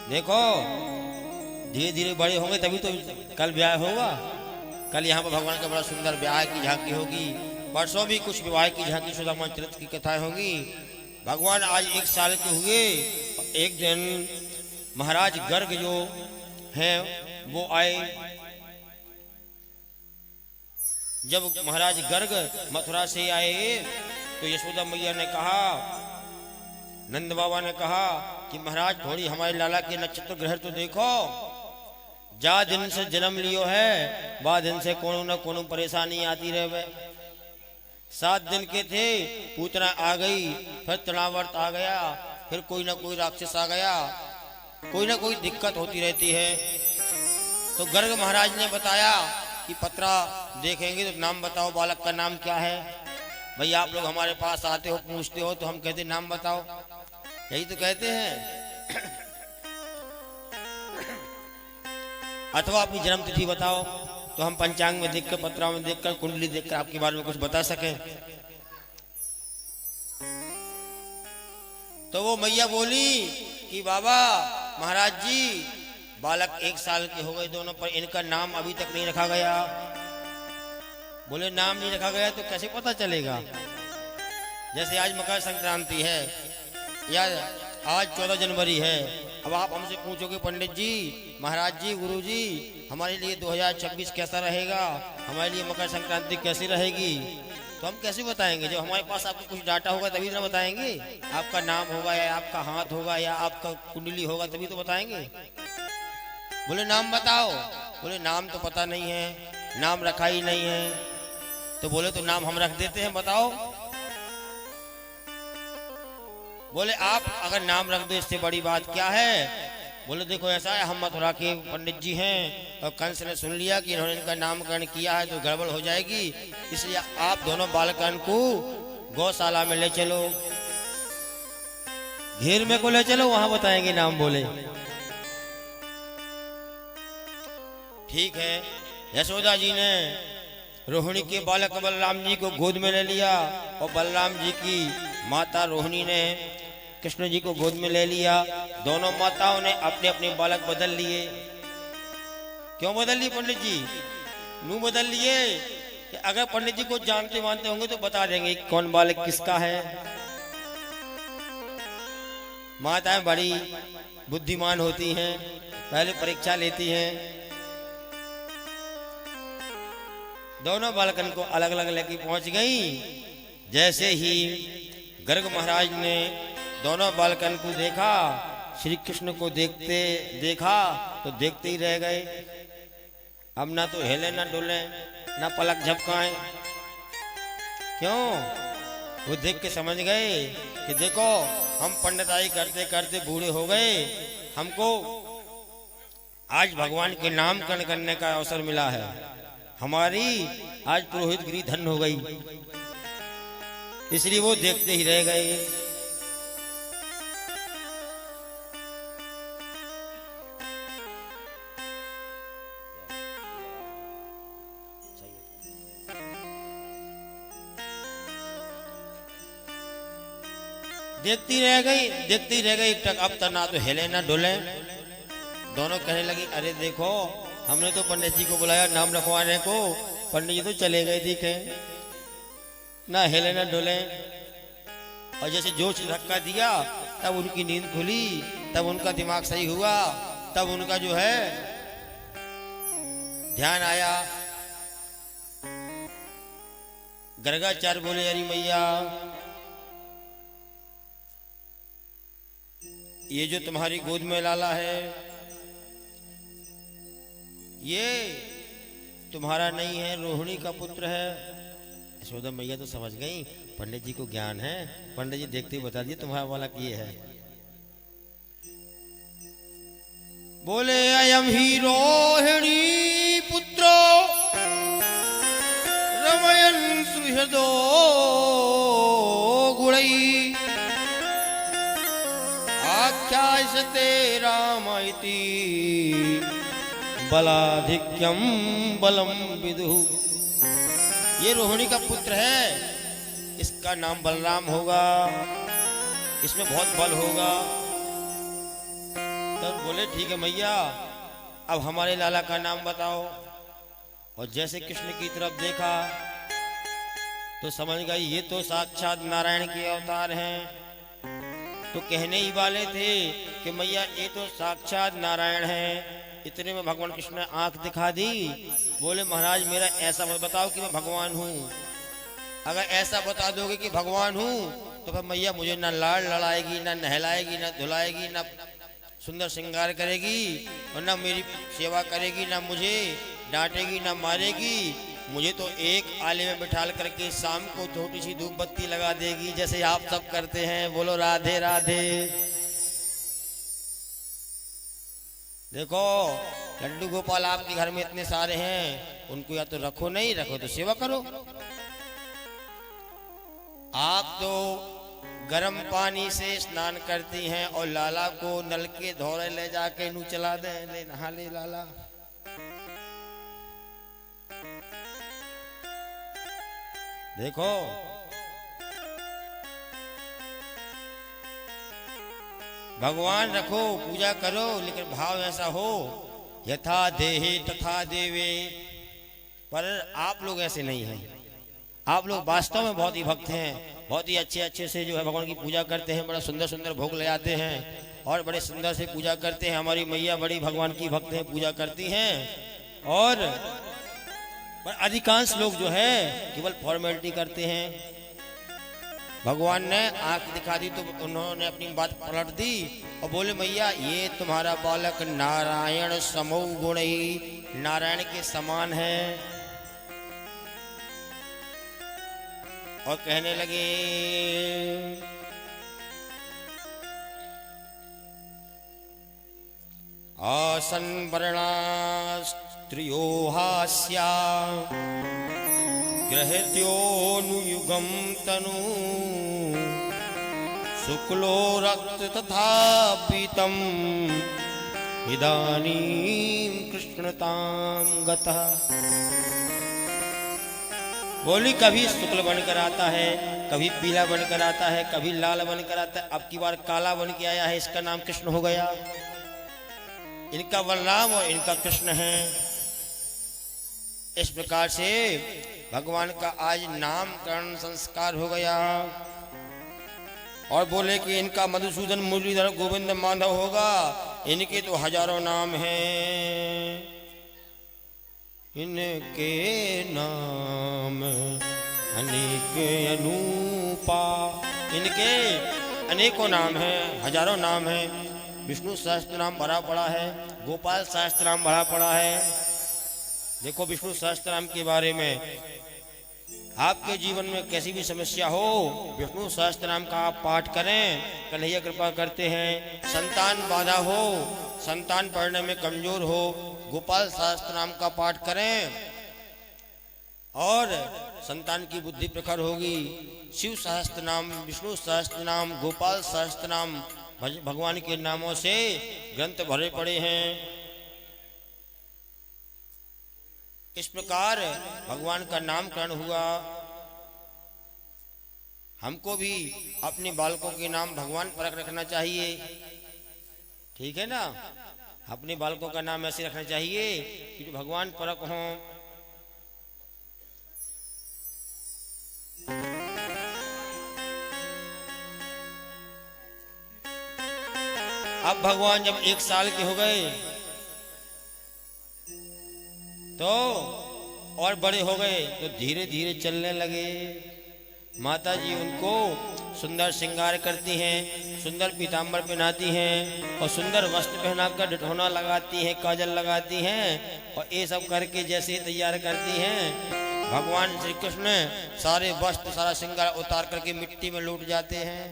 देखो धीरे धीरे बड़े होंगे तभी तो कल ब्याह होगा। कल यहाँ पर भगवान का बड़ा सुंदर ब्याह की झांकी होगी, परसों भी कुछ विवाह की झांकी सुदामा चरित्र की कथाएं होगी। भगवान आज 1 साल के हुए। एक दिन महाराज गर्ग जो हैं वो आए। जब महाराज गर्ग मथुरा से आए तो यशोदा मैया ने कहा, नंद बाबा ने कहा कि महाराज थोड़ी हमारे लाला के नक्षत्र ग्रह तो देखो। जा दिन से जन्म लियो है बा दिन से कोनो न कोनो परेशानी आती रहे। 7 दिन के थे, पूतना आ गई, फिर तनावर्त आ गया, फिर कोई ना कोई राक्षस आ गया, कोई ना कोई दिक्कत होती रहती है। तो गर्ग महाराज ने बताया कि पत्रा देखेंगे तो नाम बताओ, बालक का नाम क्या है। भाई आप लोग हमारे पास आते हो पूछते हो तो हम कहते नाम बताओ, यही तो कहते हैं। अथवा अपनी जन्म तिथि बताओ तो हम पंचांग में देखकर, पत्रा में देखकर, कुंडली देखकर आपके बारे में कुछ बता सकें। तो वो मैया बोली कि बाबा महाराज जी बालक 1 साल के हो गए दोनों, पर इनका नाम अभी तक नहीं रखा गया। बोले नाम नहीं रखा गया तो कैसे पता चलेगा। जैसे आज मकर संक्रांति है या आज 14 जनवरी है, अब आप हमसे पूछोगे पंडित जी, महाराज जी, गुरु जी, हमारे लिए 2026 कैसा रहेगा, हमारे लिए मकर संक्रांति कैसी रहेगी, तो हम कैसे बताएंगे। जब हमारे पास आपको कुछ डाटा होगा तभी ना बताएंगे। आपका नाम होगा या आपका हाथ होगा या आपका कुंडली होगा तभी तो बताएंगे। बोले नाम बताओ। बोले नाम तो पता नहीं है, नाम रखा ही नहीं है। तो बोले तो नाम हम रख देते हैं, बताओ। बोले आप अगर नाम रख दो इससे बड़ी बात क्या है। बोले देखो ऐसा है, हम मथुरा के पंडित जी हैं और कंस ने सुन लिया कि इन्होंने इनका नामकरण किया है तो गड़बड़ हो जाएगी, इसलिए आप दोनों बालकन को गौशाला में ले चलो, घेर में को ले चलो, वहां बताएंगे नाम। बोले ठीक है। यशोदा जी ने रोहिणी के बालक बलराम जी को गोद में ले लिया और बलराम जी की माता रोहिणी ने कृष्ण जी को गोद में ले लिया। दोनों माताओं ने अपने अपने बालक बदल लिए। क्यों बदल लिए पंडित जी? नू बदल लिए कि अगर पंडित जी को जानते मानते होंगे तो बता देंगे कौन बालक किसका है। माताएं बड़ी बुद्धिमान होती हैं, पहले परीक्षा लेती हैं। दोनों बालकन को अलग अलग लेके पहुंच गई। जैसे ही गर्ग महाराज ने दोनों बालकन को देखा, श्री कृष्ण को देखा तो देखते ही रह गए। अब ना तो हिले ना डोले ना पलक झपकाएं। क्यों? वो देख के समझ गए कि देखो हम पंडिताई करते करते बूढ़े हो गए, हमको आज भगवान के नामकरण करने का अवसर मिला है, हमारी आज पुरोहितगिरी धन्य हो गई। इसलिए वो देखते ही रह गए। देखती रह गई तक अब तक ना तो हिले ना डोले। दोनों कहने लगी अरे देखो हमने तो पंडित जी को बुलाया नाम रखवाने को, पंडित जी तो चले गए, दिखे ना हिले ना डोले। और जैसे जोश धक्का दिया तब उनकी नींद खुली, तब उनका दिमाग सही हुआ, तब उनका जो है ध्यान आया। गर्गाचार्य बोले अरे मैया ये जो तुम्हारी गोद में लाला है ये तुम्हारा नहीं है, रोहिणी का पुत्र है। यशोदा मैया तो समझ गई पंडित जी को ज्ञान है। पंडित जी देखते ही बता दिए तुम्हारा वाला ये है। बोले अयम ही रोहिणी पुत्रो रमयन सुहृदो गुणई आख्यायते रामइति बलाधिक्यम बलम विदुः। ये रोहिणी का पुत्र है, इसका नाम बलराम होगा, इसमें बहुत बल होगा। तो बोले ठीक है मैया, अब हमारे लाला का नाम बताओ। और जैसे कृष्ण की तरफ देखा तो समझ गई ये तो साक्षात नारायण के अवतार हैं। तो कहने ही वाले थे कि मैया ये तो साक्षात नारायण हैं। इतने में भगवान कृष्ण ने आंख दिखा दी। बोले महाराज मेरा ऐसा मत बताओ कि मैं भगवान हूँ। अगर ऐसा बता दोगे कि भगवान हूँ तो फिर मैया मुझे ना लाड़ लड़ाएगी, ना नहलाएगी, ना धुलाएगी, ना सुंदर श्रृंगार करेगी, और ना मेरी सेवा करेगी, ना मुझे डांटेगी, ना मारेगी। मुझे तो एक आले में बिठाल करके शाम को छोटी सी धूप बत्ती लगा देगी, जैसे आप सब करते हैं। बोलो राधे राधे। देखो लड्डू गोपाल आपके घर में इतने सारे हैं, उनको या तो रखो, नहीं रखो तो सेवा करो। आप तो गर्म पानी से स्नान करती हैं और लाला को नल के धोरे ले जाके नू चला दे, ले नहा ले लाला। देखो भगवान रखो, पूजा करो, लेकिन भाव ऐसा हो यथा देहे तथा देवे। पर आप लोग ऐसे नहीं हैं। आप लोग वास्तव में बहुत ही भक्त हैं, बहुत ही अच्छे अच्छे से जो है भगवान की पूजा करते हैं, बड़ा सुंदर सुंदर भोग ले आते हैं और बड़े सुंदर से पूजा करते हैं। हमारी मैया बड़ी भगवान की भक्त हैं, पूजा करती हैं। और पर अधिकांश लोग जो है केवल फॉर्मेलिटी करते हैं। भगवान ने आंख दिखा दी तो उन्होंने अपनी बात पलट दी और बोले मैया ये तुम्हारा बालक नारायण समो गुण ही, नारायण के समान है। और कहने लगे आसन वर्णा स्त्रियो हास्या ग्रहत्योनुयुगम तनु शुक्लो रक्त तथा पीतम इदानीं कृष्णताम गतः। बोली कभी शुक्ल बनकर आता है, कभी पीला बनकर आता है, कभी लाल बनकर आता है, अब की बार काला बन के आया है, इसका नाम कृष्ण हो गया। इनका बलराम और इनका कृष्ण है। इस प्रकार से भगवान का आज नामकरण संस्कार हो गया। और बोले कि इनका मधुसूदन मुरलीधर गोविंद माधव होगा। इनके तो हजारों नाम हैं, इनके नाम अनेक अनूपा। इनके अनेकों नाम हैं, हजारों नाम हैं। विष्णु सहस्त्र नाम भरा पड़ा है, गोपाल सहस्त्र नाम भरा पड़ा है। देखो विष्णु सहस्त्र नाम के बारे में, आपके जीवन में कैसी भी समस्या हो विष्णु सहस्त्र नाम का आप पाठ करें, कन्हैया कृपा करते हैं। संतान बाधा हो, संतान पढ़ने में कमजोर हो, गोपाल सहस्त्र नाम का पाठ करें और संतान की बुद्धि प्रखर होगी। शिव सहस्त्र नाम, विष्णु सहस्त्र नाम, गोपाल सहस्त्र नाम, भगवान के नामों से ग्रंथ भरे पड़े हैं। इस प्रकार भगवान का नामकरण हुआ। हमको भी अपने बालकों के नाम भगवान पर रखना चाहिए, ठीक है ना। अपने बालकों का नाम ऐसे रखना चाहिए कि जो भगवान परक हों। अब भगवान जब 1 साल के हो गए तो और बड़े हो गए तो धीरे धीरे चलने लगे। माता जी उनको सुंदर श्रृंगार करती हैं, सुंदर पीताम्बर पहनाती हैं और सुंदर वस्त्र पहनाकर डिठौना लगाती हैं, काजल लगाती हैं और ये सब करके जैसे तैयार करती हैं। भगवान श्री कृष्ण सारे वस्त्र सारा श्रृंगार उतार करके मिट्टी में लौट जाते हैं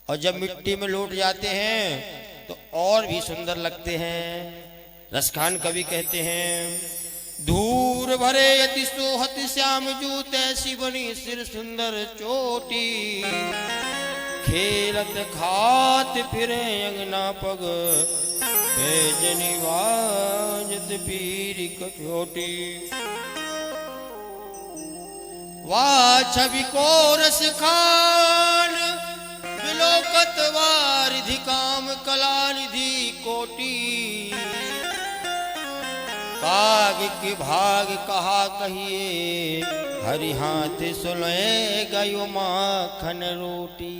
और जब मिट्टी में लौट जाते हैं तो और भी सुंदर लगते हैं। रसखान कवि कहते हैं धूर भरे यति सोहत श्याम जूत ऐसी बनी सिर सुंदर चोटी, खेलत खात फिरे अंगना पग बैजनी वाजत पीर कठोटी। वाह छवि को रस खान विलोकत वारिधि काम कला निधि कोटि काग के भाग कहा कहिए हरि हाथ सुने गयो माखन रोटी।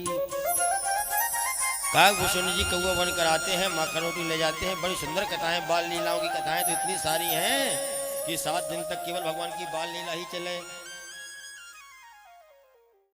काग भूषण जी कौआ बन कर आते हैं, माखन रोटी ले जाते हैं। बड़ी सुंदर कथाएं, बाल लीलाओं की कथाएं तो इतनी सारी हैं कि 7 दिन तक केवल भगवान की बाल लीला ही चले।